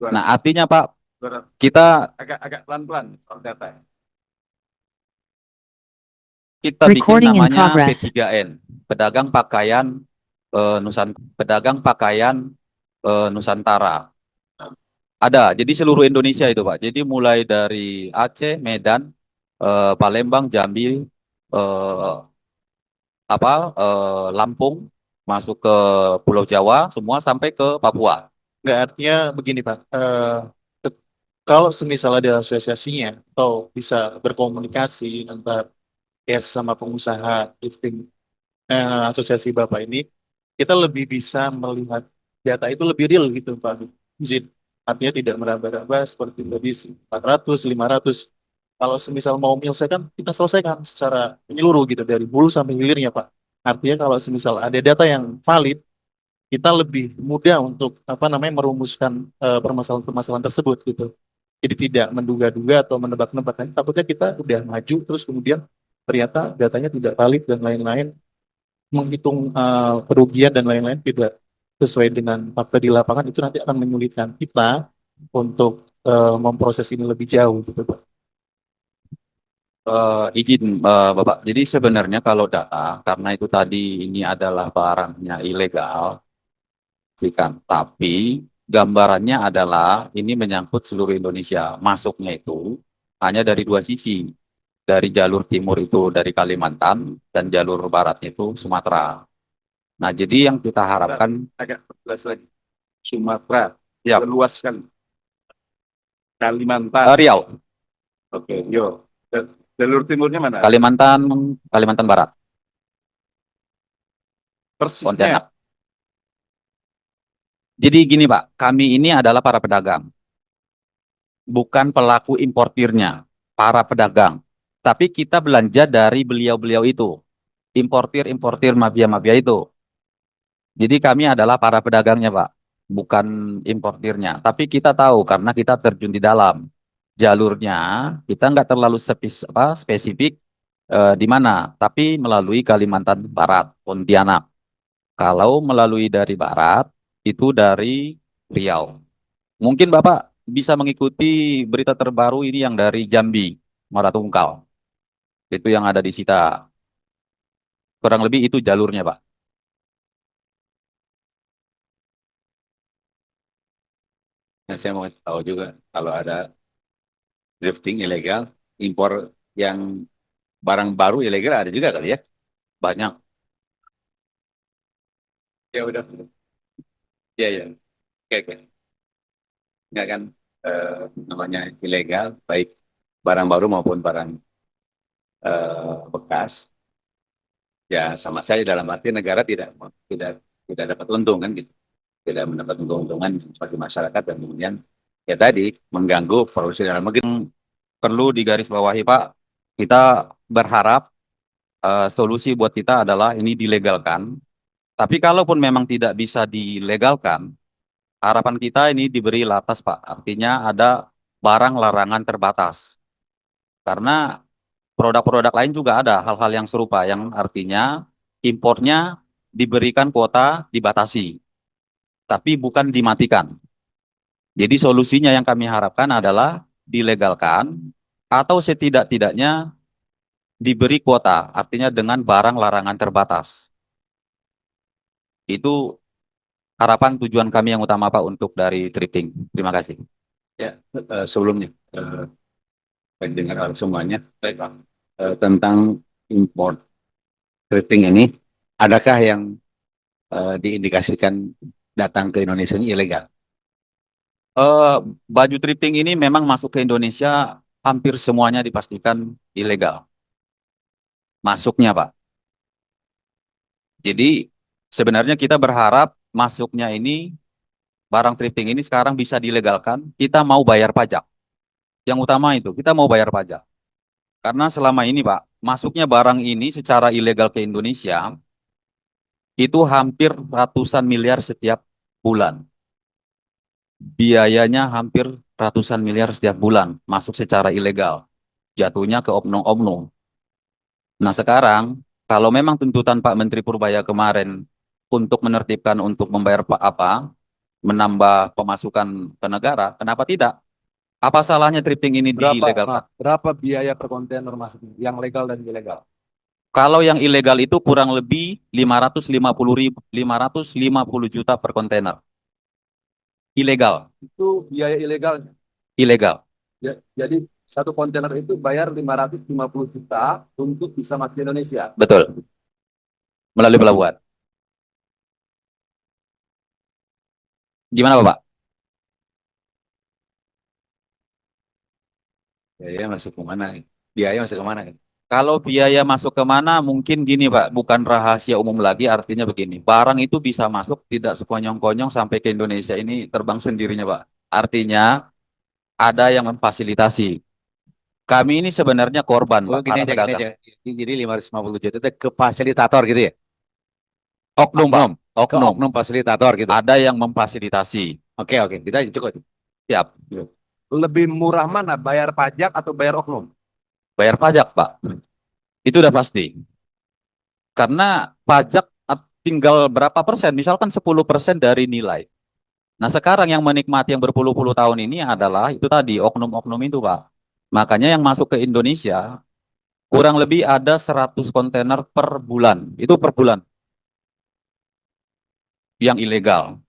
Nah, artinya Pak, kita agak pelan-pelan data. Kita bikin Recording in namanya progress. P3N, Pedagang Pakaian Nusantara. Ada, jadi seluruh Indonesia itu Pak. Jadi mulai dari Aceh, Medan, Palembang, Jambi, eh, Lampung, masuk ke Pulau Jawa, semua sampai ke Papua. Nggak, artinya begini Pak. Kalau semisal ada asosiasinya atau bisa berkomunikasi antar ya sama pengusaha lifting asosiasi Bapak ini, kita lebih bisa melihat data itu lebih real gitu Pak. Izin. Artinya tidak meraba-raba seperti tadi 400, 500. Kalau semisal mau menyelesaikan, kita selesaikan secara menyeluruh gitu dari hulu sampai hilirnya Pak. Artinya kalau semisal ada data yang valid, kita lebih mudah untuk apa namanya merumuskan permasalahan-permasalahan tersebut gitu. Jadi tidak menduga-duga atau menebak-nebak. Kan takutnya kita udah maju terus kemudian ternyata datanya tidak valid dan lain-lain, menghitung kerugian dan lain-lain tidak sesuai dengan fakta di lapangan, itu nanti akan menyulitkan kita untuk memproses ini lebih jauh gitu Pak. Izin Bapak, jadi sebenarnya kalau data, karena itu tadi ini adalah barangnya ilegal, kan? Tapi gambarannya adalah ini menyangkut seluruh Indonesia. Masuknya itu hanya dari dua sisi. Dari jalur timur itu dari Kalimantan dan jalur baratnya itu Sumatera. Nah, jadi yang kita harapkan agak jelas lagi. Sumatera, ya, luas kan. Kalimantan. Riau. Oke, yo. Jalur timurnya mana? Kalimantan Barat, persisnya. Pontianak. Jadi gini Pak, kami ini adalah para pedagang, bukan pelaku importirnya, para pedagang. Tapi kita belanja dari beliau-beliau itu, importir-importir mafia-mafia itu. Jadi kami adalah para pedagangnya, Pak, bukan importirnya. Tapi kita tahu karena kita terjun di dalam jalurnya, kita nggak terlalu spesifik di mana, tapi melalui Kalimantan Barat, Pontianak. Kalau melalui dari barat, itu dari Riau. Mungkin Bapak bisa mengikuti berita terbaru ini yang dari Jambi, Muara Tungkal. Itu yang ada di Sita. Kurang lebih itu jalurnya, Pak. Nah, saya mau tahu juga kalau ada drifting ilegal, impor yang barang baru ilegal ada juga kali ya. Banyak. Ya udah. Ya ya. Oke oke. Enggak kan namanya ilegal, baik barang baru maupun barang bekas. Ya sama saja dalam arti negara tidak tidak dapat untung kan gitu. Tidak mendapat untung-untungan bagi masyarakat dan kemudian ya tadi mengganggu produksi dalam negeri. Perlu digarisbawahi Pak, kita berharap solusi buat kita adalah ini dilegalkan. Tapi kalaupun memang tidak bisa dilegalkan, harapan kita ini diberi latas Pak. Artinya ada barang larangan terbatas. Karena produk-produk lain juga ada hal-hal yang serupa yang artinya impornya diberikan kuota dibatasi, tapi bukan dimatikan. Jadi solusinya yang kami harapkan adalah dilegalkan atau setidak-tidaknya diberi kuota, artinya dengan barang larangan terbatas. Itu harapan tujuan kami yang utama Pak untuk dari thrifting. Terima kasih. Ya, sebelumnya pendengar semuanya, baik Pak, tentang import thrifting ini, adakah yang diindikasikan datang ke Indonesia ini ilegal? Eh, Baju thrifting ini memang masuk ke Indonesia hampir semuanya dipastikan ilegal masuknya, Pak. Jadi sebenarnya kita berharap masuknya ini barang thrifting ini sekarang bisa dilegalkan. Kita mau bayar pajak. Yang utama itu kita mau bayar pajak. Karena selama ini, Pak, masuknya barang ini secara ilegal ke Indonesia itu hampir ratusan miliar setiap bulan. Biayanya hampir ratusan miliar setiap bulan masuk secara ilegal. Jatuhnya ke oknum-oknum. Nah sekarang, kalau memang tuntutan Pak Menteri Purbaya kemarin untuk menertibkan untuk membayar apa, menambah pemasukan ke negara, kenapa tidak? Apa salahnya thrifting ini dilegalkan? Berapa biaya per kontainer masuknya yang legal dan ilegal? Kalau yang ilegal itu kurang lebih 550 juta per kontainer. Ilegal, Itu biaya ilegal. ilegal. Ya, jadi satu kontainer itu bayar 550 juta untuk bisa masuk ke Indonesia. Betul. Melalui pelabuhan. Gimana Bapak? Biaya masuk ke mana? Biaya masuk ke mana? Kalau biaya masuk ke mana, mungkin gini Pak, bukan rahasia umum lagi, artinya begini. Barang itu bisa masuk tidak sekonyong-konyong sampai ke Indonesia ini terbang sendirinya Pak. Artinya ada yang memfasilitasi. Kami ini sebenarnya korban Oh, Pak, gini para aja, gini pedagang. aja. Jadi 550 juta itu ke fasilitator gitu ya? Oknum Pak, Oknum, ke oknum. oknum fasilitator gitu. Ada yang memfasilitasi. Oke, oke. Kita cukup. Siap, Lebih murah mana, bayar pajak atau bayar oknum? bayar pajak Pak. Itu udah pasti. Karena pajak tinggal berapa persen, misalkan 10% dari nilai. Nah sekarang yang menikmati yang berpuluh-puluh tahun ini adalah itu tadi, oknum-oknum itu Pak. Makanya yang masuk ke Indonesia kurang lebih ada 100 kontainer per bulan. Itu per bulan yang ilegal.